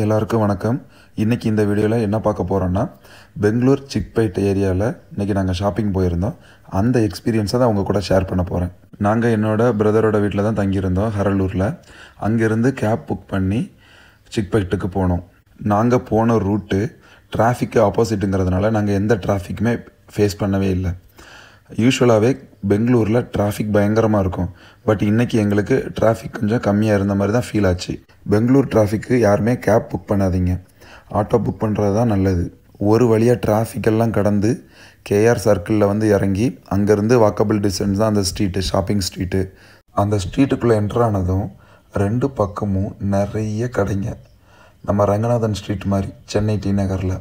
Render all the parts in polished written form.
எல்லாருக்கும் வணக்கம். இன்றைக்கி இந்த வீடியோவில் என்ன பார்க்க போகிறோன்னா, பெங்களூர் சிக்பேட் ஏரியாவில் இன்றைக்கி நாங்கள் ஷாப்பிங் போயிருந்தோம். அந்த எக்ஸ்பீரியன்ஸை தான் அவங்க கூட ஷேர் பண்ண போகிறேன். நாங்கள் என்னோடய பிரதரோட வீட்டில் தான் தங்கியிருந்தோம் ஹரலூரில். அங்கேருந்து கேப் புக் பண்ணி சிக்பேட்டுக்கு போனோம். நாங்கள் போன ரூட்டு டிராஃபிக்கு ஆப்போசிட்டுங்கிறதுனால நாங்கள் எந்த டிராஃபிக்குமே ஃபேஸ் பண்ணவே இல்லை. யூஸ்வலாகவே பெங்களூரில் டிராஃபிக் பயங்கரமாக இருக்கும். பட் இன்றைக்கி எங்களுக்கு டிராஃபிக் கொஞ்சம் கம்மியாக இருந்த மாதிரி தான் ஃபீல் ஆச்சு. பெங்களூர் டிராஃபிக்கு யாருமே கேப் புக் பண்ணாதீங்க, ஆட்டோ புக் பண்ணுறது தான் நல்லது. ஒரு வழியாக டிராஃபிக்கெல்லாம் கடந்து கேஆர் சர்க்கிளில் வந்து இறங்கி அங்கேருந்து வாக்கபிள் டிஸ்டன்ஸ் தான் அந்த ஸ்ட்ரீட்டு, ஷாப்பிங் ஸ்ட்ரீட்டு. அந்த ஸ்ட்ரீட்டுக்குள்ளே என்ட்ரானதும் ரெண்டு பக்கமும் நிறைய கடைங்க, நம்ம ரங்கநாதன் ஸ்ட்ரீட் மாதிரி சென்னை டி நகரில்.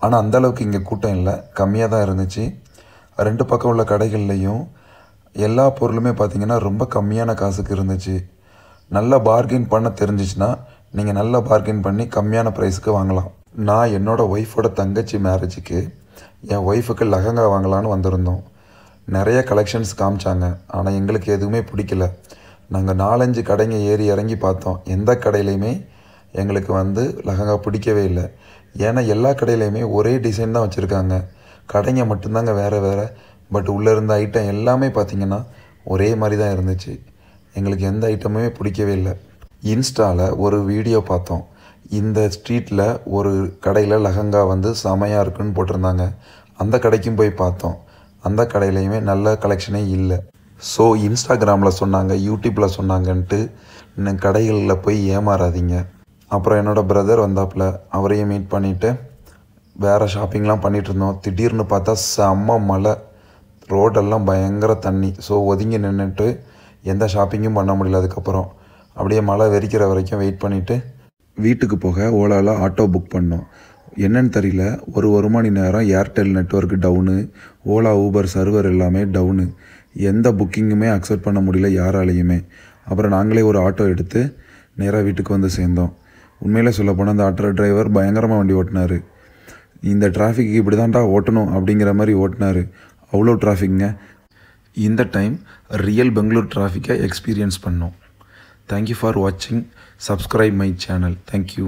ஆனால் அந்தளவுக்கு இங்கே கூட்டம் இல்லை, கம்மியாக தான் இருந்துச்சு. ரெண்டு பக்கம் உள்ள கடைகள்லையும் எல்லா பொருளுமே பார்த்திங்கன்னா ரொம்ப கம்மியான காசுக்கு இருந்துச்சு. நல்லா பார்கெயின் பண்ண தெரிஞ்சிச்சுன்னா நீங்கள் நல்லா பார்கெயின் பண்ணி கம்மியான ப்ரைஸுக்கு வாங்கலாம். நான் என்னோடய ஒய்ஃபோட தங்கச்சி மேரேஜுக்கு என் ஒய்ஃபுக்கு லெஹங்கா வாங்கலான்னு வந்திருந்தோம். நிறைய கலெக்ஷன்ஸ் காமிச்சாங்க, ஆனால் எங்களுக்கு எதுவுமே பிடிக்கல. நாங்கள் 4-5 கடைங்க ஏறி இறங்கி பார்த்தோம். எந்த கடையிலையுமே எங்களுக்கு வந்து லெஹங்கா பிடிக்கவே இல்லை. ஏன்னா எல்லா கடையிலையுமே ஒரே டிசைன் தான் வச்சுருக்காங்க. கடைங்க மட்டும்தாங்க வேறு வேறு. பட் உள்ளே இருந்த ஐட்டம் எல்லாமே பார்த்திங்கன்னா ஒரே மாதிரி தான் இருந்துச்சு. எங்களுக்கு எந்த ஐட்டமுமே பிடிக்கவே இல்லை. இன்ஸ்டாவில் ஒரு வீடியோ பார்த்தோம். இந்த ஸ்ட்ரீட்டில் ஒரு கடையில் லெஹங்கா வந்து செமையாக இருக்குன்னு போட்டிருந்தாங்க. அந்த கடைக்கும் போய் பார்த்தோம். அந்த கடையிலையுமே நல்ல கலெக்ஷனே இல்லை. ஸோ இன்ஸ்டாகிராமில் சொன்னாங்க, யூடியூப்பில் சொன்னாங்கன்ட்டு இன்னும் கடைகளில் போய் ஏமாறாதீங்க. அப்புறம் என்னோடய பிரதர் வந்தாப்புல, அவரையும் மீட் பண்ணிவிட்டு வேறு ஷாப்பிங்லாம் பண்ணிகிட்டு இருந்தோம். திடீர்னு பார்த்தா செம்ம மழை, ரோடெல்லாம் பயங்கர தண்ணி. ஸோ ஒதுங்கி நின்றுட்டு எந்த ஷாப்பிங்கும் பண்ண முடியல. அதுக்கப்புறம் அப்படியே மழை வெறிக்கிற வரைக்கும் வெயிட் பண்ணிவிட்டு வீட்டுக்கு போக ஓலாவில் ஆட்டோ புக் பண்ணோம். என்னன்னு தெரியல, ஒரு மணி நேரம் Airtel network down, Ola Uber server எல்லாமே டவுனு. எந்த புக்கிங்குமே அக்செப்ட் பண்ண முடியல யாராலையுமே. அப்புறம் நாங்களே ஒரு ஆட்டோ எடுத்து நேராக வீட்டுக்கு வந்து சேர்ந்தோம். உண்மையிலே சொல்லப்போனால் அந்த ஆட்டோ டிரைவர் பயங்கரமாக வண்டி ஓட்டினார். இந்த டிராஃபிக்கு இப்படி தான்டா ஓட்டணும் அப்படிங்கிற மாதிரி ஓட்டினார். அவ்வளோ டிராஃபிக்குங்க. இந்த டைம் ரியல் பெங்களூர் டிராஃபிக்கை எக்ஸ்பீரியன்ஸ் பண்ணோம். தேங்க்யூ ஃபார் வாட்சிங். Subscribe my channel. தேங்க்யூ.